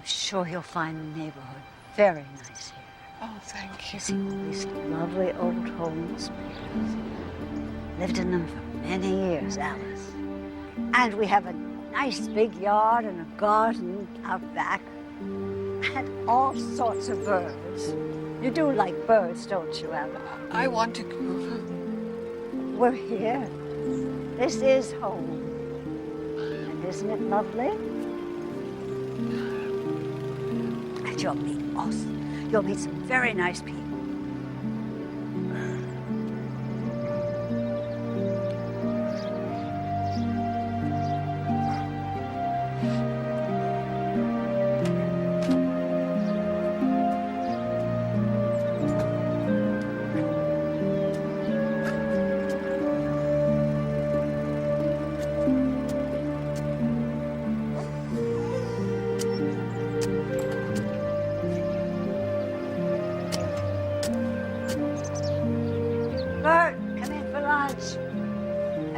sure you'll find the neighborhood very nice here. Oh, thank you. See these lovely old homes. Lived in them for many years, Alice. And we have a nice big yard and a garden out back. And all sorts of birds. You do like birds, don't you, Alice? I want to go. We're here. This is home. And isn't it lovely? And you'll meet some very nice people.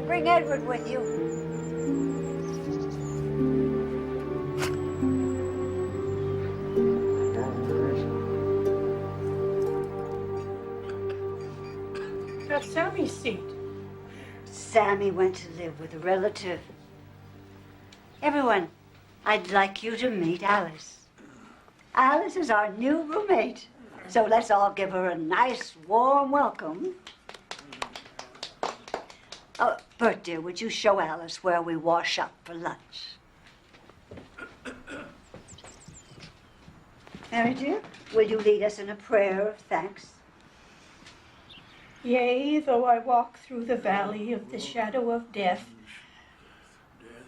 Bring Edward with you. That's Sammy's seat. Sammy went to live with a relative. Everyone, I'd like you to meet Alice. Alice is our new roommate. So let's all give her a nice, warm welcome. Oh, Bert, dear, would you show Alice where we wash up for lunch? Mary, dear, will you lead us in a prayer of thanks? Yea, though I walk through the valley of the shadow of death,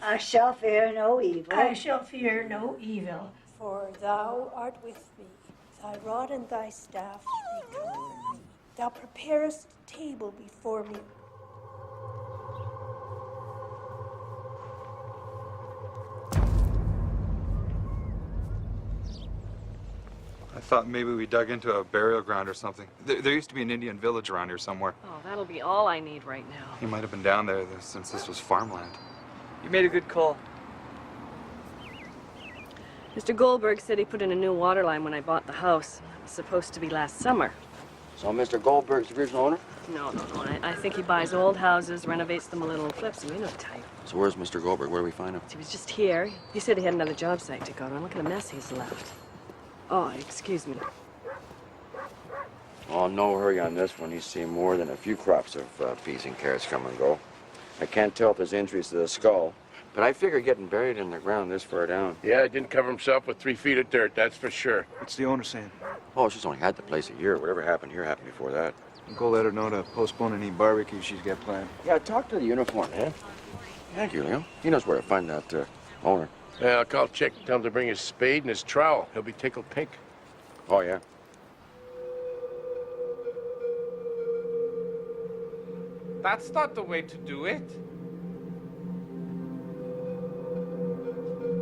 I shall fear no evil. I shall fear no evil. For thou art with me. Thy rod and thy staff, they comfort me. Thou preparest a table before me. I thought maybe we dug into a burial ground or something. There used to be an Indian village around here somewhere. Oh, that'll be all I need right now. He might have been down there since this was farmland. You made a good call. Mr. Goldberg said he put in a new water line when I bought the house. It was supposed to be last summer. So Mr. Goldberg's the original owner? No. I think he buys old houses, renovates them a little, and flips them. You know the type. So where's Mr. Goldberg? Where do we find him? He was just here. He said he had another job site to go to. Look at the mess he's left. Oh, excuse me. Oh, no hurry on this one. He's seen more than a few crops of peas and carrots come and go. I can't tell if there's injuries to the skull, but I figure getting buried in the ground this far down. Yeah, he didn't cover himself with 3 feet of dirt, that's for sure. What's the owner saying? Oh, she's only had the place a year. Whatever happened here happened before that. Go let her know to postpone any barbecue she's got planned. Yeah, talk to the uniform, man. Yeah, Julio. He knows where to find that owner. Yeah, I'll call Chick, tell him to bring his spade and his trowel. He'll be tickled pink. Oh, yeah. That's not the way to do it.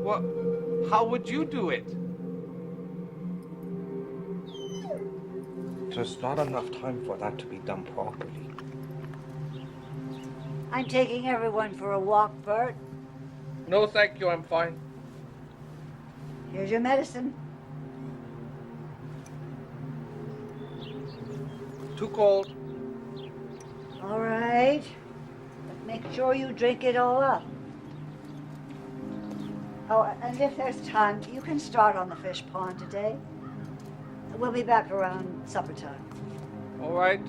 What? How would you do it? There's not enough time for that to be done properly. I'm taking everyone for a walk, Bert. No, thank you, I'm fine. Here's your medicine. Too cold. All right. But make sure you drink it all up. Oh, and if there's time, you can start on the fish pond today. We'll be back around supper time. All right.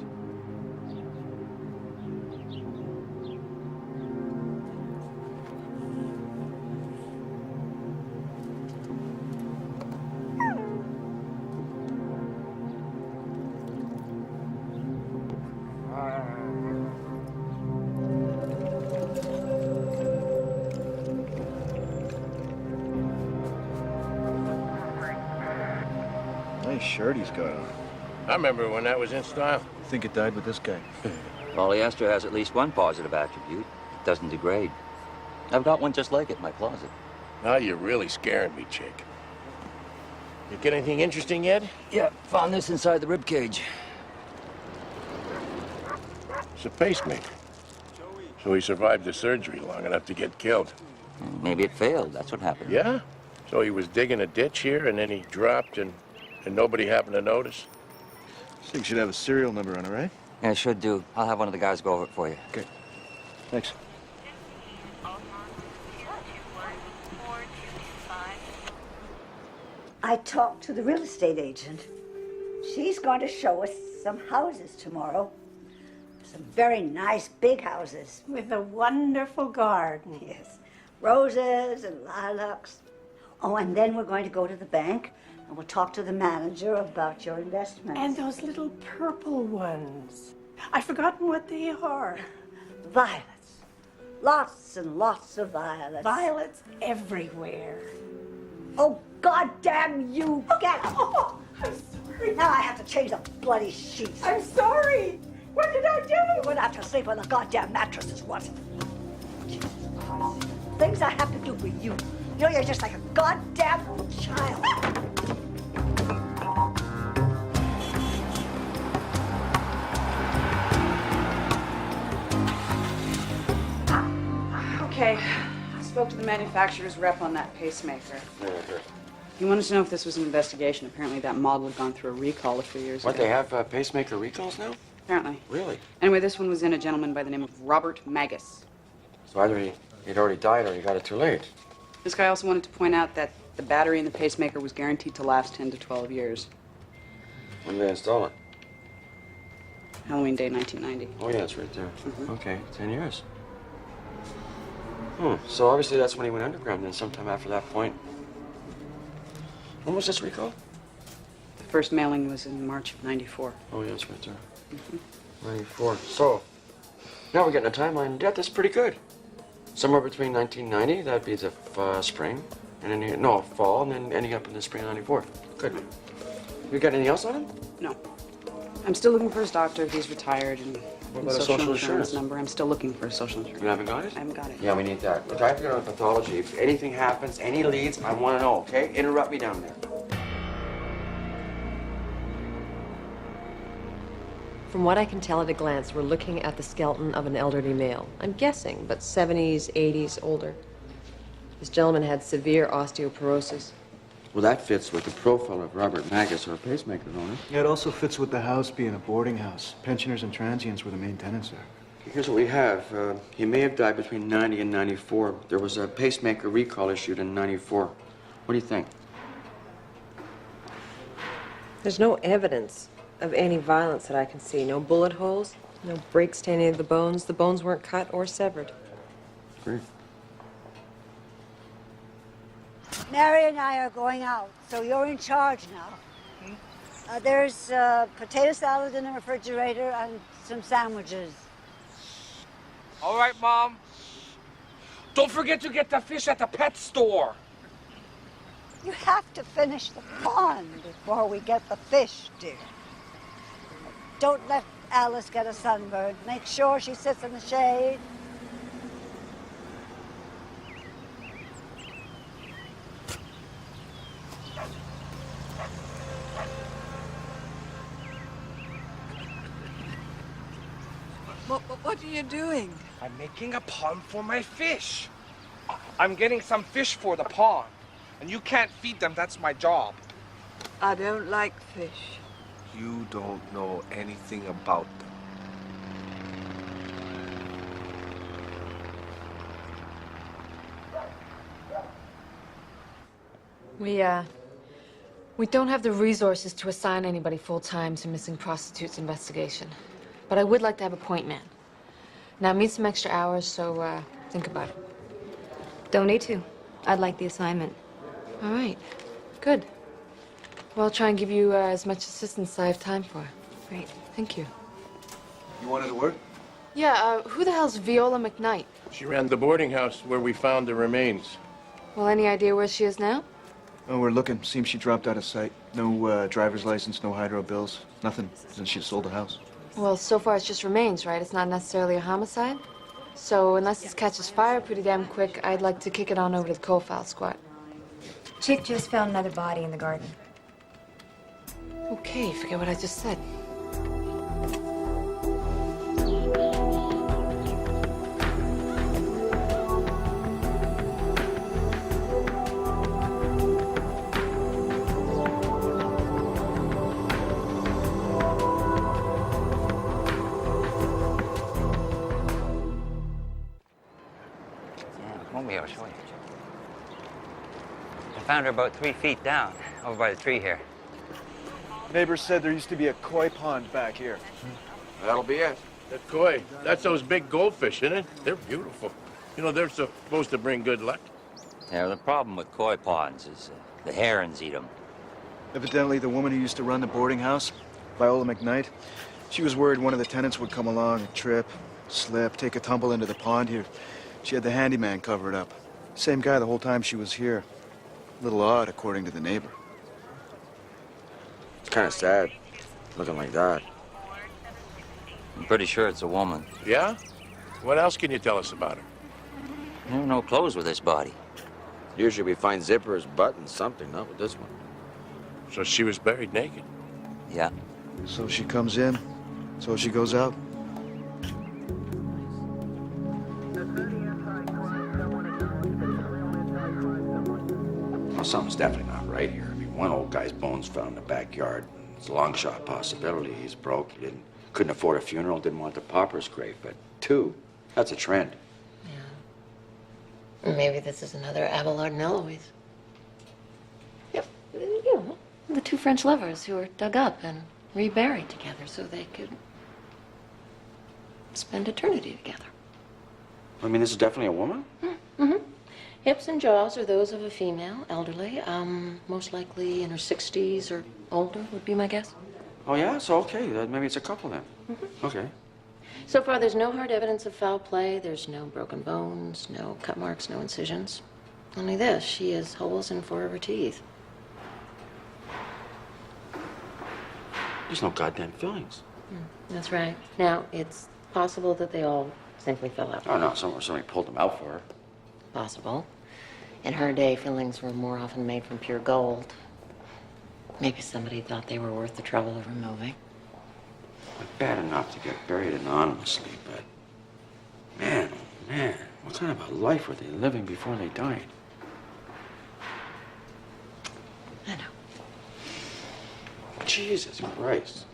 Nice shirt he's got on. I remember when that was in style. I think it died with this guy. Polyester has at least one positive attribute. It doesn't degrade. I've got one just like it in my closet. Now you're really scaring me, Chick. You get anything interesting yet? Yeah, found this inside the rib cage. It's a pacemaker. So he survived the surgery long enough to get killed. Maybe it failed. That's what happened. Yeah? So he was digging a ditch here, and then he dropped, and nobody happened to notice? So you should have a serial number on it, right? Yeah, should do. I'll have one of the guys go over it for you. Okay. Thanks. I talked to the real estate agent. She's going to show us some houses tomorrow. Some very nice big houses. With a wonderful garden. Yes. Roses and lilacs. Oh, and then we're going to go to the bank and we'll talk to the manager about your investments. And those little purple ones. I've forgotten what they are. Violets. Lots and lots of violets. Violets everywhere. Oh, goddamn you! Get up! Oh, I'm sorry. Now I have to change the bloody sheets. I'm sorry. What did I do? You wouldn't have to sleep on the goddamn mattress is what. Jesus Christ. Things I have to do for you. You know, you're just like a goddamn child. Okay, I spoke to the manufacturer's rep on that pacemaker. He wanted to know if this was an investigation. Apparently that model had gone through a recall a few years ago. What, they have pacemaker recalls now? Apparently. Really? Anyway, this one was in a gentleman by the name of Robert Magus. So either he'd already died or he got it too late. This guy also wanted to point out that the battery in the pacemaker was guaranteed to last 10 to 12 years. When did they install it? Halloween Day, 1990. Oh, yeah, it's right there. Okay, 10 years. So obviously that's when he went underground, then sometime after that point. When was this recall? The first mailing was in March of 94. Oh, yeah, it's right there. 94. So, now we're getting a timeline of death. That's pretty good. Somewhere between 1990, that'd be the spring, and then, no, fall, and then ending up in the spring of 94. Good. You got anything else on him? No. I'm still looking for his doctor. He's retired, and What about a social insurance number. I'm still looking for a social insurance. You haven't got it? I haven't got it. Yeah, we need that. Look, I have to go to pathology. If anything happens, any leads, I want to know, okay? Interrupt me down there. From what I can tell at a glance, we're looking at the skeleton of an elderly male. I'm guessing, but 70s, 80s, older. This gentleman had severe osteoporosis. Well, that fits with the profile of Robert Magus, our pacemaker owner. Yeah, it also fits with the house being a boarding house. Pensioners and transients were the main tenants there. Here's what we have. He may have died between 90 and 94. There was a pacemaker recall issued in 94. What do you think? There's no evidence of any violence that I can see. No bullet holes, no breaks to any of the bones. The bones weren't cut or severed. Great. Mary and I are going out, so you're in charge now. There's potato salad in the refrigerator and some sandwiches. All right, Mom. Don't forget to get the fish at the pet store. You have to finish the pond before we get the fish, dear. Don't let Alice get a sunburn. Make sure she sits in the shade. What are you doing? I'm making a pond for my fish. I'm getting some fish for the pond. And you can't feed them, that's my job. I don't like fish. You don't know anything about them. We don't have the resources to assign anybody full-time to missing prostitutes investigation. But I would like to have a point man. Now, meet some extra hours, so think about it. Don't need to. I'd like the assignment. All right. Good. Well, I'll try and give you as much assistance as I have time for. Great. Thank you. You wanted to work? Yeah, who the hell's Viola McKnight? She ran the boarding house where we found the remains. Well, any idea where she is now? Oh, we're looking. Seems she dropped out of sight. No driver's license, no hydro bills. Nothing since she sold the house. Well, so far it's just remains, right? It's not necessarily a homicide. So unless this catches fire pretty damn quick, I'd like to kick it on over to the coal file squad. Chick just found another body in the garden. Okay, forget what I just said. found her about 3 feet down, over by the tree here. Neighbors said there used to be a koi pond back here. That'll be it. The koi, that's those big goldfish, isn't it? They're beautiful. You know, they're supposed to bring good luck. Yeah, the problem with koi ponds is the herons eat them. Evidently, the woman who used to run the boarding house, Viola McKnight, she was worried one of the tenants would come along and trip, slip, take a tumble into the pond here. She had the handyman cover it up. Same guy the whole time she was here. A little odd, according to the neighbor. It's kind of sad, looking like that. I'm pretty sure it's a woman. Yeah? What else can you tell us about her? There are no clothes with this body. Usually we find zippers, buttons, something, not with this one. So she was buried naked? Yeah. So she comes in, so she goes out. Well, something's definitely not right here. I mean, one old guy's bones found in the backyard. It's a long shot possibility. He's broke. He couldn't afford a funeral, didn't want the pauper's grave. But two, that's a trend. Yeah. Maybe this is another Abelard and Eloise. Yep. You know, the two French lovers who were dug up and reburied together so they could spend eternity together. I mean, this is definitely a woman? Mm-hmm. Hips and jaws are those of a female, elderly, most likely in her 60s or older would be my guess. Oh, yeah? So, okay. Maybe it's a couple then. Mm-hmm. Okay. So far, there's no hard evidence of foul play. There's no broken bones, no cut marks, no incisions. Only this, she has holes in 4 of her teeth. There's no goddamn fillings. That's right. Now, it's possible that they all simply fell out. Oh, no. Somebody pulled them out for her. Possible. In her day, fillings were more often made from pure gold. Maybe somebody thought they were worth the trouble of removing. Bad enough to get buried anonymously, but man, oh man, what kind of a life were they living before they died? I know. Jesus Christ.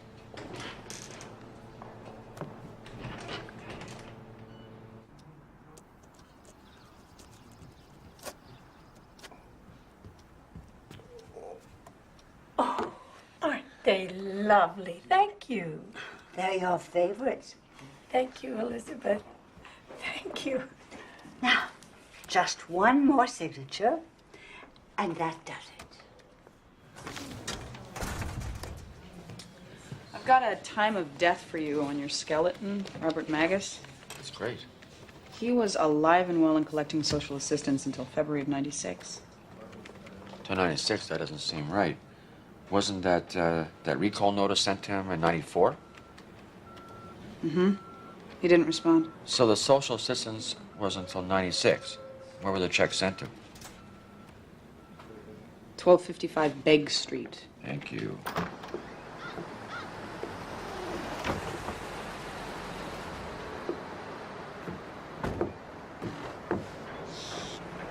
Oh, aren't they lovely? Thank you. They're your favorites. Thank you, Elizabeth. Thank you. Now, just one more signature, and that does it. I've got a time of death for you on your skeleton, Robert Magus. That's great. He was alive and well and collecting social assistance until February of '96. To 96, that doesn't seem right. Wasn't that that recall notice sent to him in '94? Mm-hmm. He didn't respond. So the social assistance was until '96. Where were the checks sent to? 1255 Begg Street. Thank you.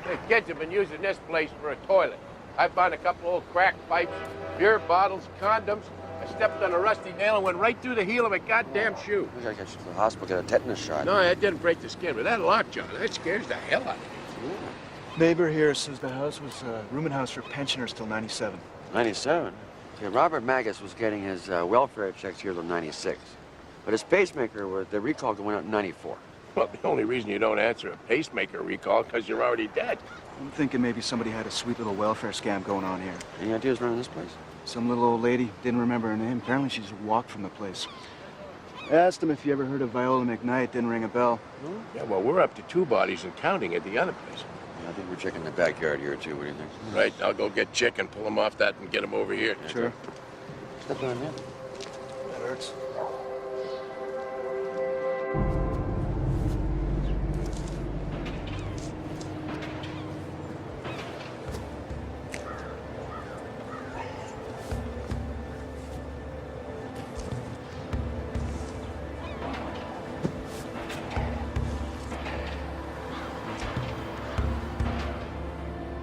The kids have been using this place for a toilet. I found a couple old crack pipes, beer bottles, condoms. I stepped on a rusty nail and went right through the heel of a goddamn shoe. We gotta get you to the hospital, get a tetanus shot. No, that didn't break the skin, but that lockjaw, that scares the hell out of me. Neighbor here says the house was a rooming house for pensioners till 97. 97? Yeah, Robert Magus was getting his welfare checks here till 96. But his pacemaker, the recall going out in 94. Well, the only reason you don't answer a pacemaker recall because you're already dead. I'm thinking maybe somebody had a sweet little welfare scam going on here. Any ideas running this place? Some little old lady, didn't remember her name. Apparently she just walked from the place. I asked him if he ever heard of Viola McKnight, didn't ring a bell. Yeah, well, we're up to 2 bodies and counting at the other place. Yeah, I think we're checking the backyard here, too. What do you think? Right, I'll go get Chick and pull him off that and get him over here. Sure. Step on that. That hurts.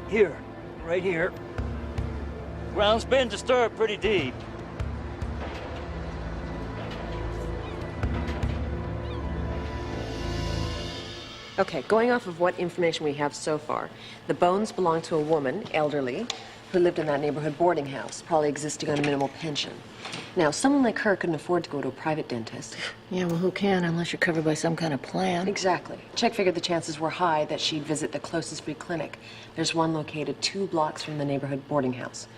Here, right here. Ground's been disturbed pretty deep. Okay, going off of what information we have so far, the bones belong to a woman, elderly, who lived in that neighborhood boarding house, probably existing on a minimal pension. Now, someone like her couldn't afford to go to a private dentist. Yeah, well, who can, unless you're covered by some kind of plan? Exactly. Chick figured the chances were high that she'd visit the closest free clinic. There's one located 2 blocks from the neighborhood boarding house.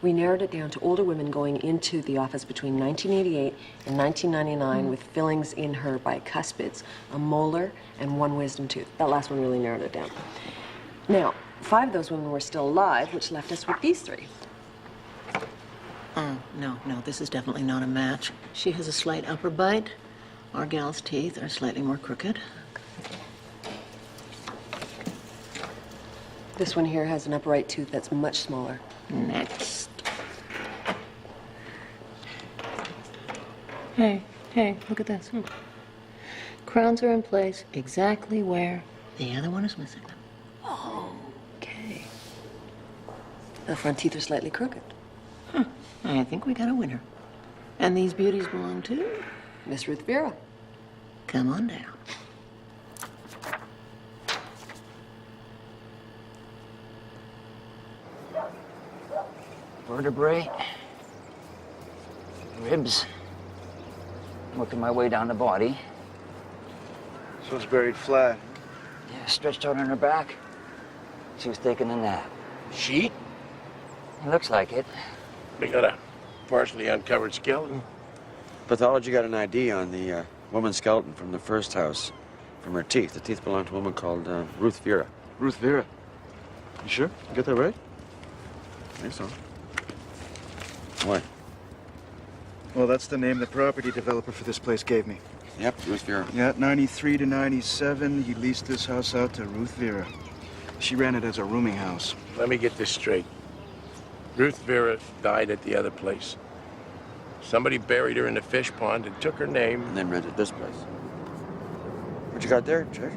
We narrowed it down to older women going into the office between 1988 and 1999 with fillings in her bicuspids, a molar, and 1 wisdom tooth. That last one really narrowed it down. Now, 5 of those women were still alive, which left us with these 3. Oh, no, this is definitely not a match. She has a slight upper bite. Our gal's teeth are slightly more crooked. This one here has an upper right tooth that's much smaller. Next. Hey, look at this. Crowns are in place exactly where the other one is missing them. Okay. The front teeth are slightly crooked. I think we got a winner. And these beauties belong to Miss Ruth Vera. Come on down. Vertebrae, ribs. Working my way down the body. So it's buried flat. Yeah, stretched out on her back. She was taking a nap. Sheet? It looks like it. We got a partially uncovered skeleton. Pathology got an ID on the woman's skeleton from the first house, from her teeth. The teeth belonged to a woman called Ruth Vera. Ruth Vera. You sure? You got that right? I think so. Why? Well, that's the name the property developer for this place gave me. Yep, Ruth Vera. Yeah, 93 to 97, he leased this house out to Ruth Vera. She ran it as a rooming house. Let me get this straight. Ruth Vera died at the other place. Somebody buried her in the fish pond and took her name. And then rented this place. What you got there, Chick?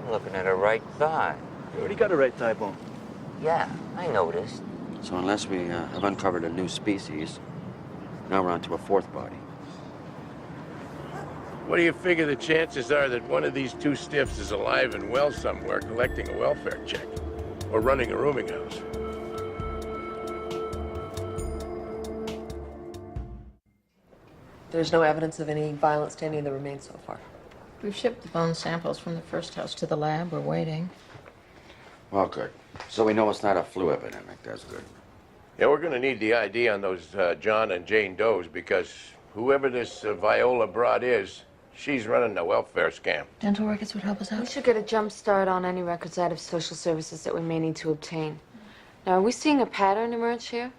Looking at her right thigh. You already got a right thigh bone. Yeah, I noticed. So unless we have uncovered a new species, now we're on to a 4th body. What do you figure the chances are that one of these 2 stiffs is alive and well somewhere collecting a welfare check? Or running a rooming house? There's no evidence of any violence to any of the remains so far. We've shipped the bone samples from the first house to the lab. We're waiting. Well, good. So we know it's not a flu epidemic. That's good. Yeah, we're going to need the ID on those John and Jane Does because whoever this Viola broad is, she's running the welfare scam. Dental records would help us We out. should get a jump start on any records out of social services that we may need to obtain. Now, are we seeing a pattern emerge here?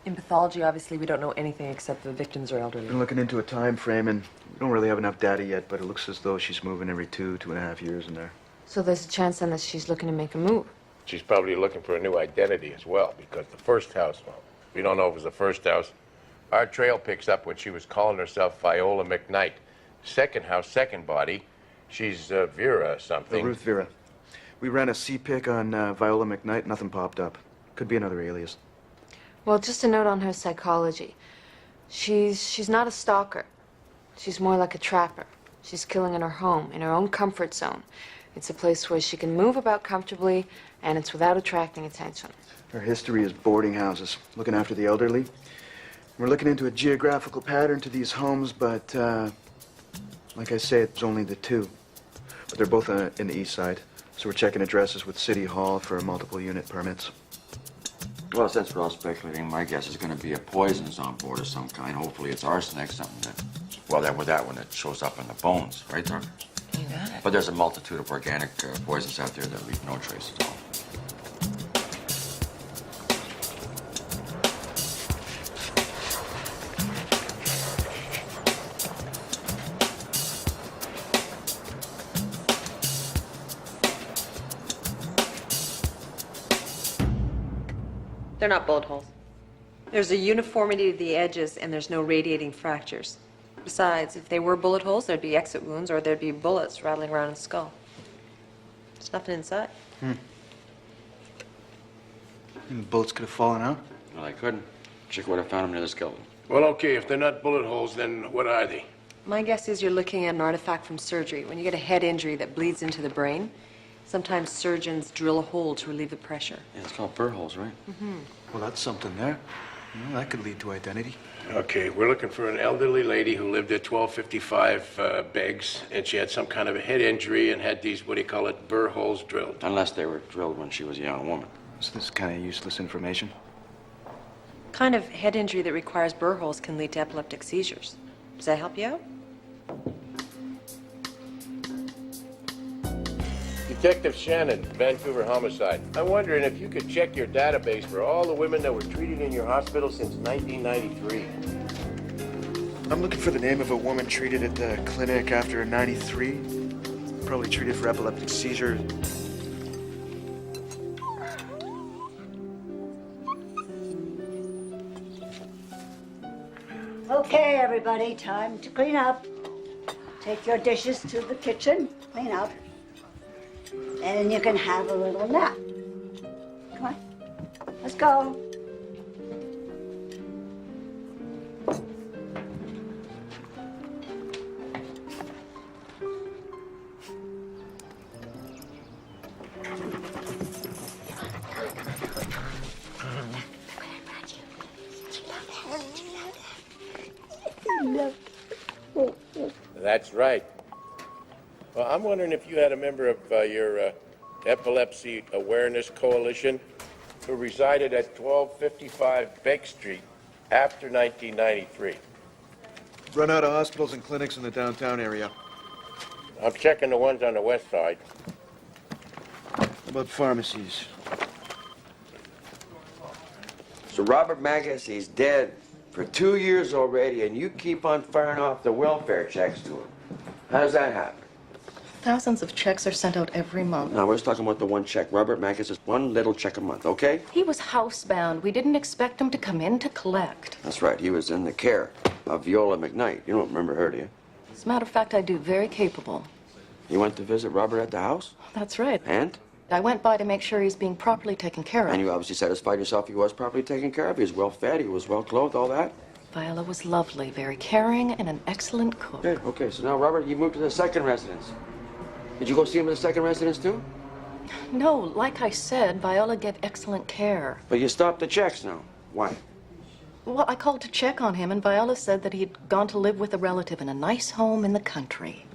In pathology, obviously, we don't know anything except the victims are elderly. Been looking into a time frame, and we don't really have enough data yet, but it looks as though she's moving every 2.5 years in there. So there's a chance then that she's looking to make a move. She's probably looking for a new identity as well because the first house, well, we don't know if it was the first house. Our trail picks up when she was calling herself Viola McKnight. Second house, second body, she's Vera something. Ruth Vera. We ran a CPIC on Viola McKnight. Nothing popped up. Could be another alias. Well, just a note on her psychology. She's not a stalker. She's more like a trapper. She's killing in her home, in her own comfort zone. It's a place where she can move about comfortably, and it's without attracting attention. Her history is boarding houses, looking after the elderly. We're looking into a geographical pattern to these homes, but like I say, it's only the 2. But they're both in the east side, so we're checking addresses with City Hall for multiple unit permits. Well, since we're all speculating, my guess is going to be a poisons on board of some kind. Hopefully it's arsenic, something that, well, that with that one that shows up in the bones, right, Doc? You got it. But there's a multitude of organic poisons out there that leave no trace at all. They're not bullet holes. There's a uniformity to the edges, and there's no radiating fractures. Besides, if they were bullet holes, there'd be exit wounds, or there'd be bullets rattling around in the skull. There's nothing inside. Bullets could have fallen out? Well, they couldn't. Chick would have found him near the skeleton. Well, okay, if they're not bullet holes, then what are they? My guess is you're looking at an artifact from surgery. When you get a head injury that bleeds into the brain, sometimes surgeons drill a hole to relieve the pressure. Yeah, it's called burr holes, right? Mm-hmm. Well, that's something there. That could lead to identity. Okay, we're looking for an elderly lady who lived at 1255 Beggs, and she had some kind of a head injury and had these, what do you call it, burr holes drilled. Unless they were drilled when she was a young woman. So this is kind of useless information. Kind of head injury that requires burr holes can lead to epileptic seizures. Does that help you out? Detective Shannon, Vancouver Homicide. I'm wondering if you could check your database for all the women that were treated in your hospital since 1993. I'm looking for the name of a woman treated at the clinic after 93. Probably treated for epileptic seizure. Okay, everybody, time to clean up. Take your dishes to the kitchen, clean up. And you can have a little nap. Come on, let's go. That's right. Well, I'm wondering if you had a member of your Epilepsy Awareness Coalition who resided at 1255 Begg Street after 1993. Run out of hospitals and clinics in the downtown area. I'm checking the ones on the west side. How about pharmacies? So Robert Magus, he's dead for 2 years already, and you keep on firing off the welfare checks to him. How does that happen? Thousands of checks are sent out every month. No, we're just talking about the one check. Robert Magus is one little check a month, okay? He was housebound. We didn't expect him to come in to collect. That's right. He was in the care of Viola McKnight. You don't remember her, do you? As a matter of fact, I do. Very capable. You went to visit Robert at the house? That's right. And? I went by to make sure he's being properly taken care of. And you obviously satisfied yourself he was properly taken care of. He was well fed, he was well clothed, all that? Viola was lovely, very caring, and an excellent cook. Okay, so now, Robert, you moved to the second residence. Did you go see him at the second residence, too? No, like I said, Viola gave excellent care. But you stopped the checks now. Why? Well, I called to check on him, and Viola said that he'd gone to live with a relative in a nice home in the country.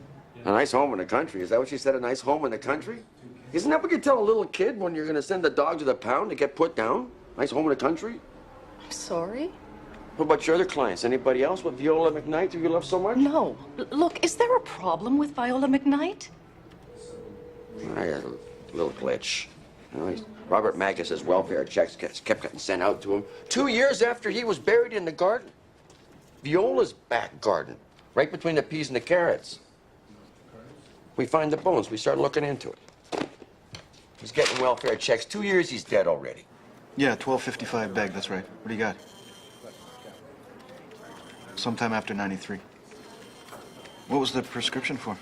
A nice home in the country? Is that what she said, a nice home in the country? Isn't that what you tell a little kid when you're going to send the dog to the pound to get put down? Nice home in the country? I'm sorry? What about your other clients? Anybody else with Viola McKnight who you love so much? No. Look, is there a problem with Viola McKnight? I had a little glitch. You know, Robert Magus's welfare checks kept getting sent out to him 2 years after he was buried in the garden. Viola's back garden, right between the peas and the carrots. We find the bones. We start looking into it. He's getting welfare checks. 2 years, he's dead already. Yeah, 1255 Begg, that's right. What do you got? Sometime after 93. What was the prescription for?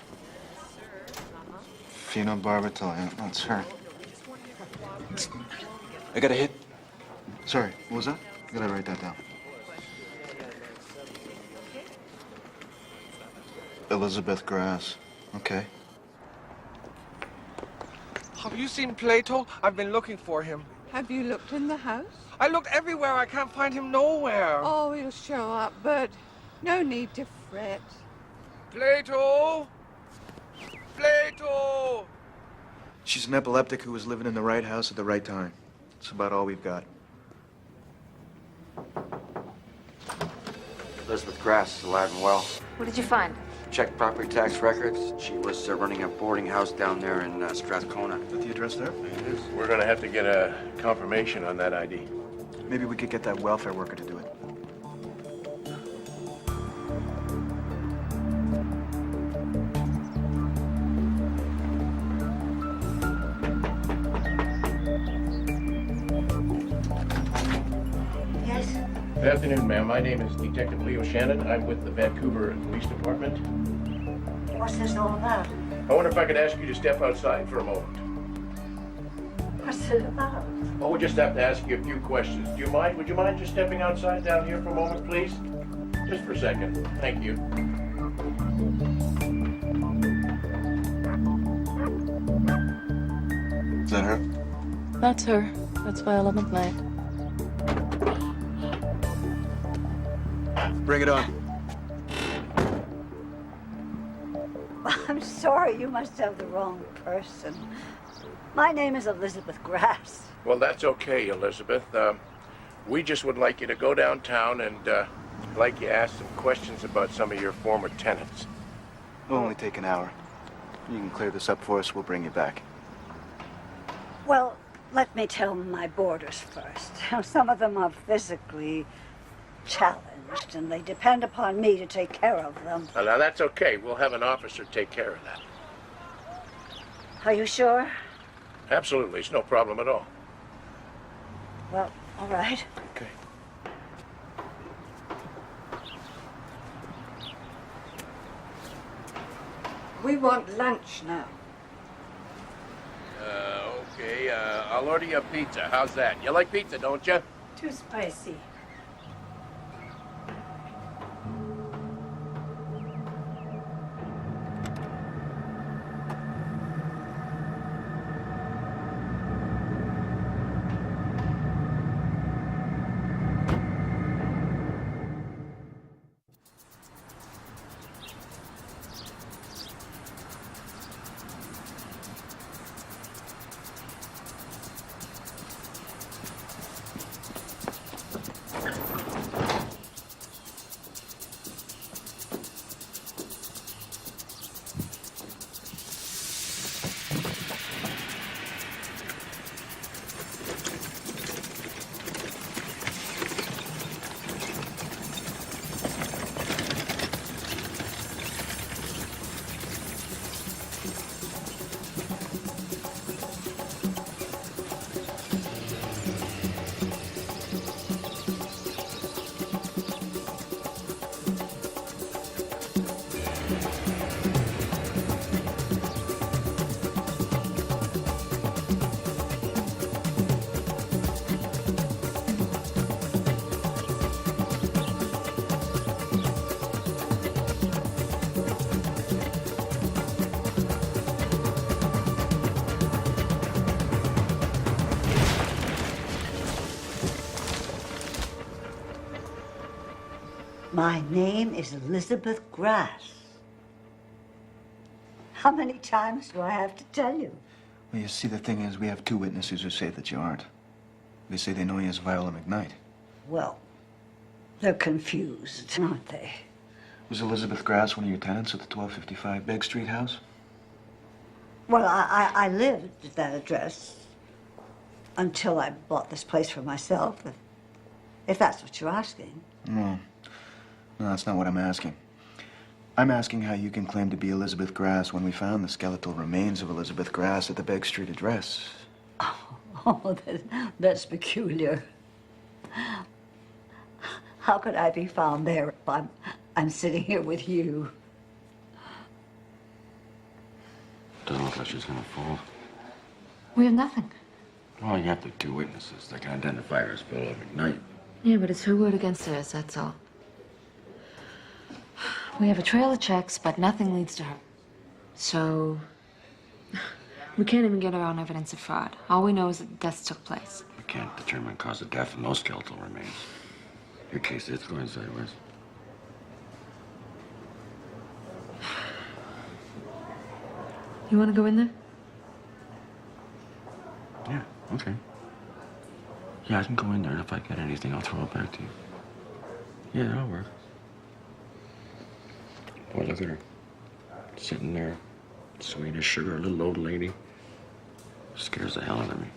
Phenobarbital, yeah, that's her. I got a hit. Sorry, what was that? I gotta write that down. Elizabeth Grass. Okay. Have you seen Plato? I've been looking for him. Have you looked in the house? I looked everywhere. I can't find him nowhere. Oh, he'll show up, but no need to fret. Plato! Plato! She's an epileptic who was living in the right house at the right time. That's about all we've got. Elizabeth Grass is alive and well. What did you find? Checked property tax records. She was running a boarding house down there in Strathcona. Is that the address there? It is. We're going to have to get a confirmation on that ID. Maybe we could get that welfare worker to do it. Yes? Good afternoon, ma'am. My name is Detective Leo Shannon. I'm with the Vancouver Police Department. What's this all about? I wonder if I could ask you to step outside for a moment. What's it about? Well, we'll just have to ask you a few questions. Do you mind? Would you mind just stepping outside down here for a moment, please? Just for a second. Thank you. Is that her? That's her. That's Viola McKnight. Bring it on. I'm sorry, you must have the wrong person. My name is Elizabeth Grass. Well, that's okay, Elizabeth. We just would like you to go downtown and like you ask some questions about some of your former tenants. It'll only take an hour. You can clear this up for us, we'll bring you back. Well, let me tell my boarders first. Some of them are physically challenged, and they depend upon me to take care of them. Now, that's okay. We'll have an officer take care of that. Are you sure? Absolutely. It's no problem at all. Well, all right. Okay. We want lunch now. Okay. I'll order you a pizza. How's that? You like pizza, don't you? Too spicy. My name is Elizabeth Grass. How many times do I have to tell you? Well, you see, the thing is, we have two witnesses who say that you aren't. They say they know you as Viola McKnight. Well, they're confused, aren't they? Was Elizabeth Grass one of your tenants at the 1255 Beg Street house? Well, I lived at that address until I bought this place for myself, if that's what you're asking. No. No, that's not what I'm asking. I'm asking how you can claim to be Elizabeth Grass when we found the skeletal remains of Elizabeth Grass at the Beg Street address. Oh, that's peculiar. How could I be found there if I'm sitting here with you? Doesn't look like she's gonna fall. We have nothing. Well, you have the two witnesses. They can identify her as Viola McKnight. Yeah, but it's her word against theirs, that's all. We have a trail of checks, but nothing leads to her. So, we can't even get around evidence of fraud. All we know is that the deaths took place. We can't determine cause of death from those skeletal remains. Your case is going sideways. You want to go in there? Yeah, okay. Yeah, I can go in there, and if I get anything, I'll throw it back to you. Yeah, that'll work. Boy, look at her. Sitting there, sweet as sugar, little old lady. Scares the hell out of me.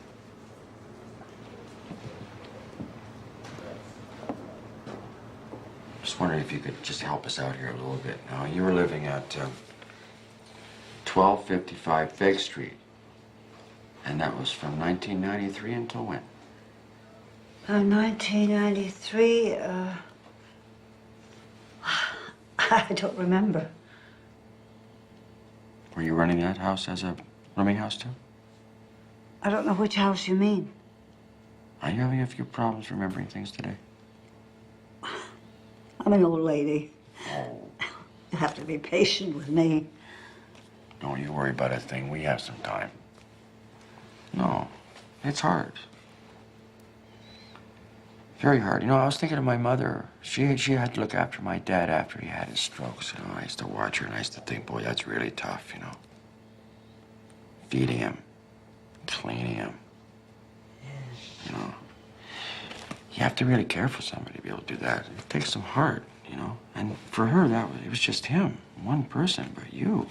Just wondering if you could just help us out here a little bit. Now, you were living at 1255 Beg Street. And that was from 1993 until when? 1993, I don't remember. Were you running that house as a rooming house, too? I don't know which house you mean. Are you having a few problems remembering things today? I'm an old lady. have to be patient with me. Don't you worry about a thing. We have some time. No, it's hard. Very hard. You know, I was thinking of my mother. She had to look after my dad after he had his strokes. You know, I used to watch her and I used to think, boy, that's really tough, you know. Feeding him, cleaning him. You know, you have to really care for somebody to be able to do that. It takes some heart, you know. And for her, it was just him, one person. But you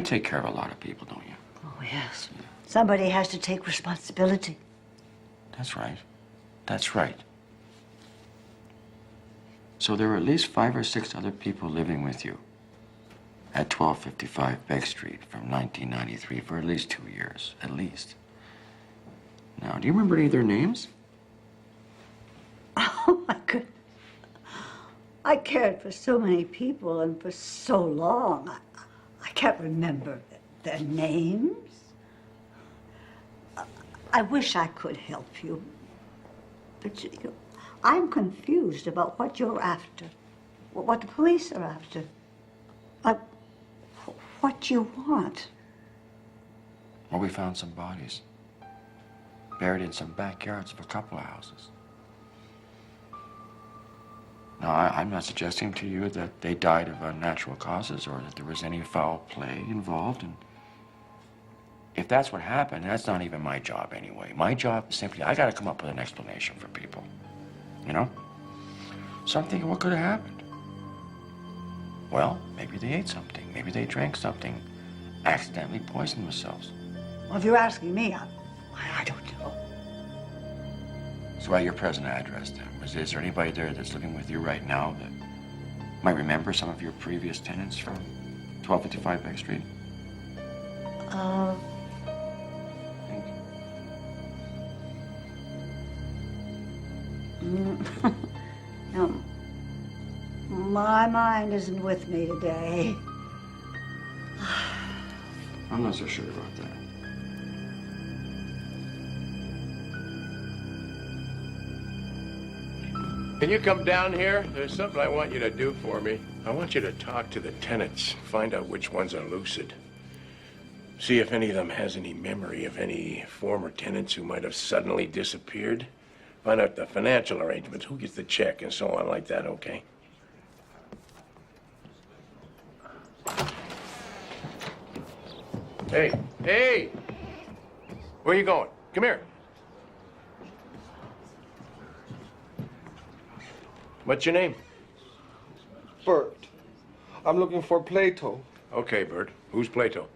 take care of a lot of people, don't you? Oh, yes. Somebody has to take responsibility. That's right. That's right. So there were at least 5 or 6 other people living with you at 1255 Beck Street from 1993 for at least 2 years, at least. Now, do you remember any of their names? Oh, my goodness. I cared for so many people and for so long. I can't remember their names. I wish I could help you. But I'm confused about what you're after, what the police are after. What you want. Well, we found some bodies buried in some backyards of a couple of houses. Now, I'm not suggesting to you that they died of unnatural causes or that there was any foul play involved. And if that's what happened, that's not even my job anyway. My job is simply, I got to come up with an explanation for people. You know? So I'm thinking, what could have happened? Well, maybe they ate something. Maybe they drank something. Accidentally poisoned themselves. Well, if you're asking me, I don't know. So at your present address, then, is there anybody there that's living with you right now that might remember some of your previous tenants from 1255 Beck Street? No, my mind isn't with me today. I'm not so sure about that. Can you come down here? There's something I want you to do for me. I want you to talk to the tenants, find out which ones are lucid. See if any of them has any memory of any former tenants who might have suddenly disappeared. Find out the financial arrangements, who gets the check, and so on like that, okay? Hey! Where are you going? Come here. What's your name? Bert. I'm looking for Plato. Okay, Bert. Who's Plato?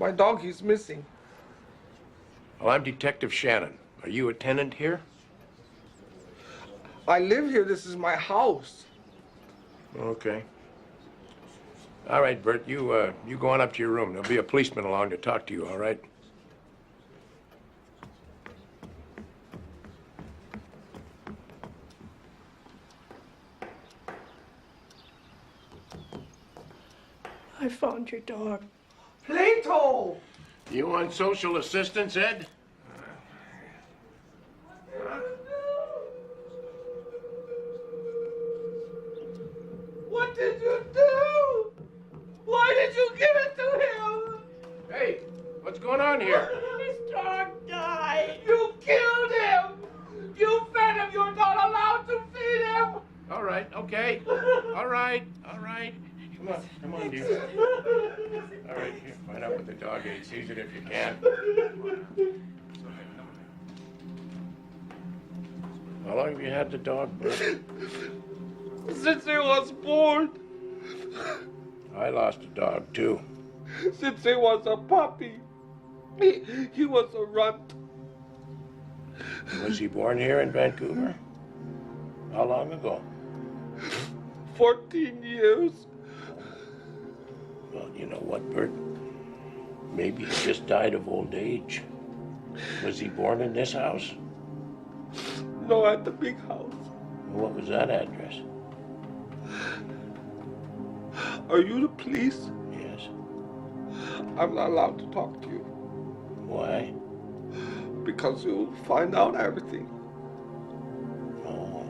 My dog is missing. Well, I'm Detective Shannon. Are you a tenant here? I live here. This is my house. Okay. All right, Bert. You go on up to your room. There'll be a policeman along to talk to you, all right? I found your dog. Plato! You want social assistance, Ed? What did you do? Why did you give it to him? Hey, what's going on here? His dog died. You killed him. You fed him. You're not allowed to feed him. All right, okay. All right. Come on, dear. All right, here, find out what the dog ate. Seize it if you can. How long have you had the dog, Bert? Since he was born. I lost a dog, too. Since he was a puppy. He was a runt. Was he born here in Vancouver? How long ago? 14 years. Well, you know what, Bert? Maybe he just died of old age. Was he born in this house? No, at the big house. What was that address? Are you the police? Yes. I'm not allowed to talk to you. Why? Because you'll find out everything. Oh.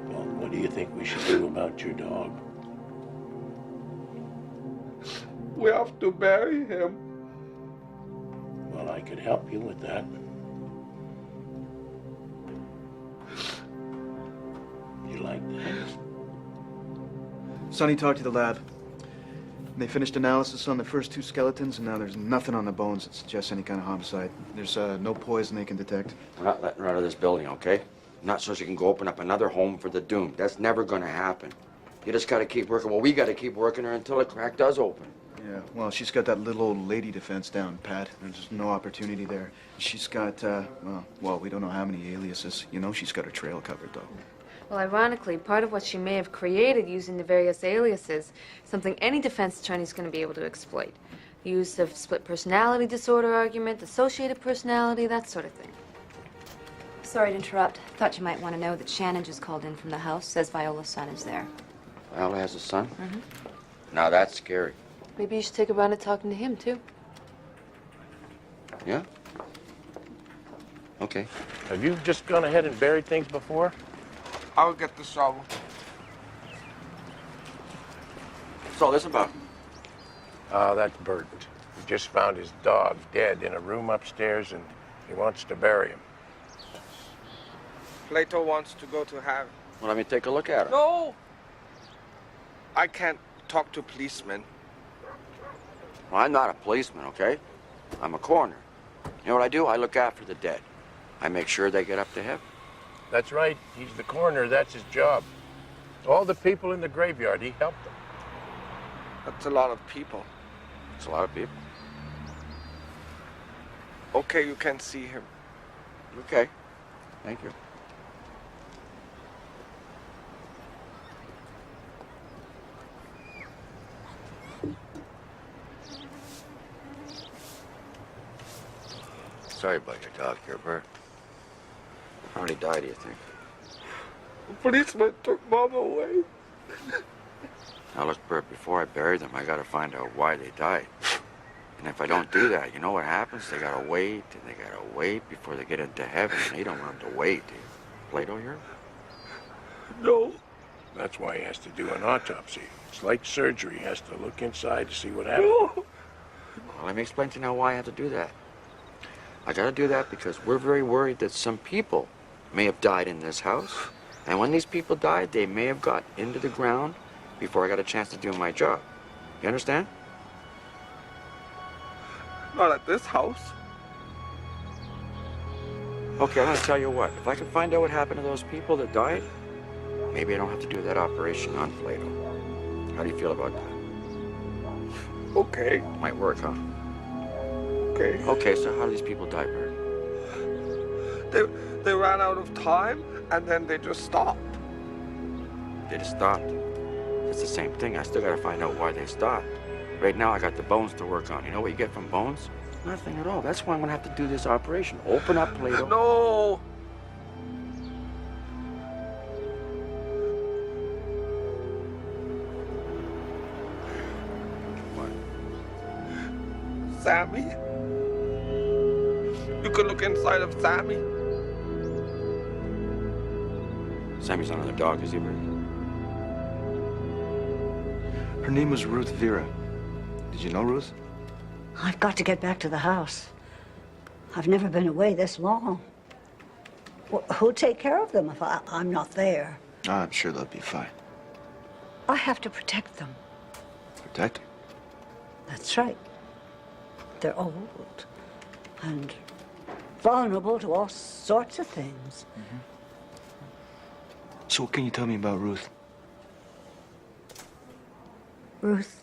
Well, you think we should do about your dog? We have to bury him. Well, I could help you with that. You like that? Sonny talked to the lab. They finished analysis on the first 2 skeletons, and now there's nothing on the bones that suggests any kind of homicide. There's no poison they can detect. We're not letting her out of this building, okay? Not so she can go open up another home for the doomed. That's never gonna happen. You just gotta keep working. Well, we gotta keep working her until the crack does open. Yeah, well, she's got that little old lady defense down, Pat. There's no opportunity there. She's got, well, we don't know how many aliases. You know, she's got her trail covered, though. Well, ironically, part of what she may have created using the various aliases, something any defense attorney's going to be able to exploit. The use of split personality disorder argument, dissociative personality, that sort of thing. Sorry to interrupt. Thought you might want to know that Shannon just called in from the house. Says Viola's son is there. Viola has a son? Mm-hmm. Now that's scary. Maybe you should take a run at talking to him, too. Yeah? Okay. Have you just gone ahead and buried things before? I'll get the shovel. What's all this about? Oh, that's Burton. He just found his dog dead in a room upstairs, and he wants to bury him. Plato wants to go to heaven. Well, let me take a look at her. No! I can't talk to policemen. Well, I'm not a policeman, okay? I'm a coroner. You know what I do? I look after the dead. I make sure they get up to heaven. That's right. He's the coroner. That's his job. All the people in the graveyard, he helped them. That's a lot of people. It's a lot of people. Okay, you can see him. Okay. Thank you. Sorry about your dog here, Bert. How did he die, do you think? The policeman took Mom away. Now look, Bert, before I bury them, I gotta find out why they died. And if I don't do that, you know what happens? They gotta wait, and they gotta wait before they get into heaven. And you don't want them to wait, do you? Plato here? No. That's why he has to do an autopsy. It's like surgery. He has to look inside to see what happened. No. Well, let me explain to you now why I have to do that. I gotta do that because we're very worried that some people may have died in this house. And when these people died, they may have got into the ground before I got a chance to do my job. You understand? Not at this house. Okay, I'm gonna tell you what. If I can find out what happened to those people that died, maybe I don't have to do that operation on Plato. How do you feel about that? Okay. Might work, huh? Okay. Okay, so how do these people die, Bert? They ran out of time, and then they just stopped. They just stopped. It's the same thing. I still gotta find out why they stopped. Right now, I got the bones to work on. You know what you get from bones? Nothing at all. That's why I'm gonna have to do this operation. Open up Plato. No. What? Sammy? You could look inside of Sammy. Sammy's not another dog, is he, Bert? Her name was Ruth Vera. Did you know Ruth? I've got to get back to the house. I've never been away this long. Who'll take care of them if I'm not there? I'm sure they'll be fine. I have to protect them. Protect her? That's right. They're old and vulnerable to all sorts of things. Mm-hmm. So what can you tell me about Ruth? Ruth.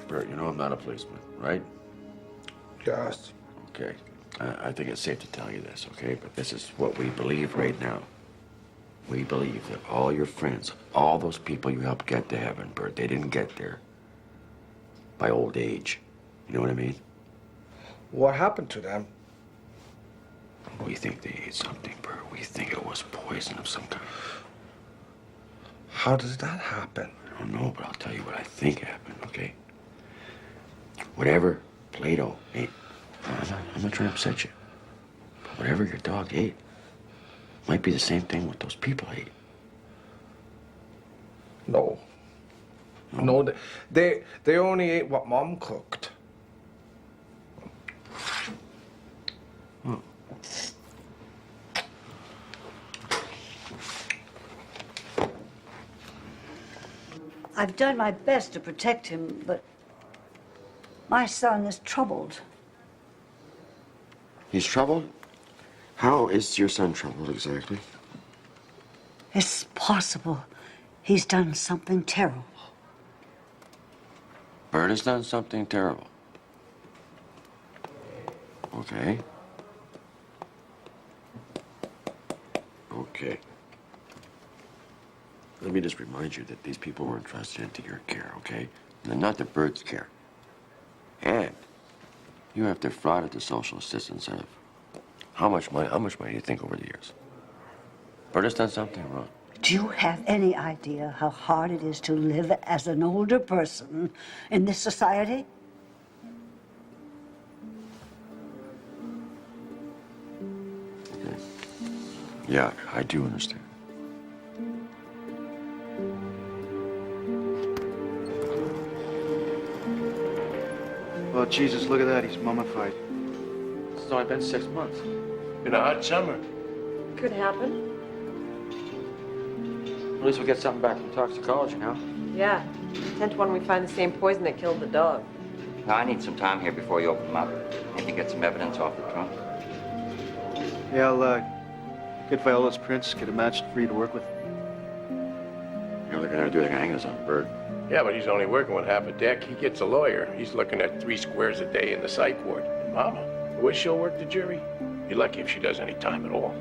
Bert, you know I'm not a policeman, right? Yes. Okay. I think it's safe to tell you this, okay? But this is what we believe right now. We believe that all your friends, all those people you helped get to heaven, Bert, they didn't get there by old age. You know what I mean? What happened to them? We think they ate something, Bert. We think it was poison of some kind. How does that happen? I don't know, but I'll tell you what I think happened, okay? Whatever Plato ate, I'm not trying to upset you, but whatever your dog ate might be the same thing what those people ate. No. No, they only ate what Mom cooked. Oh. I've done my best to protect him, but my son is troubled. He's troubled? How is your son troubled exactly? It's possible he's done something terrible. Bert has done something terrible. Okay. Okay. Let me just remind you that these people were entrusted into your care, okay? And they're not the Bert's care. And you have defrauded the social assistance out of how much money do you think over the years? Bert has done something wrong. Do you have any idea how hard it is to live as an older person in this society? Okay. Yeah, I do understand. Oh, Jesus, look at that. He's mummified. It's only been 6 months. Been a hot summer. Could happen. At least we get something back from toxicology now. Yeah. 10 to 1 we find the same poison that killed the dog. Now, I need some time here before you open them up. Maybe get some evidence off the trunk. Yeah, I'll get Viola's prints, get a match for you to work with. You know, they're gonna hang us on Bert. Yeah, but he's only working with half a deck. He gets a lawyer. He's looking at 3 squares a day in the psych ward. And Mama, the way she'll work the jury, you're lucky if she does any time at all.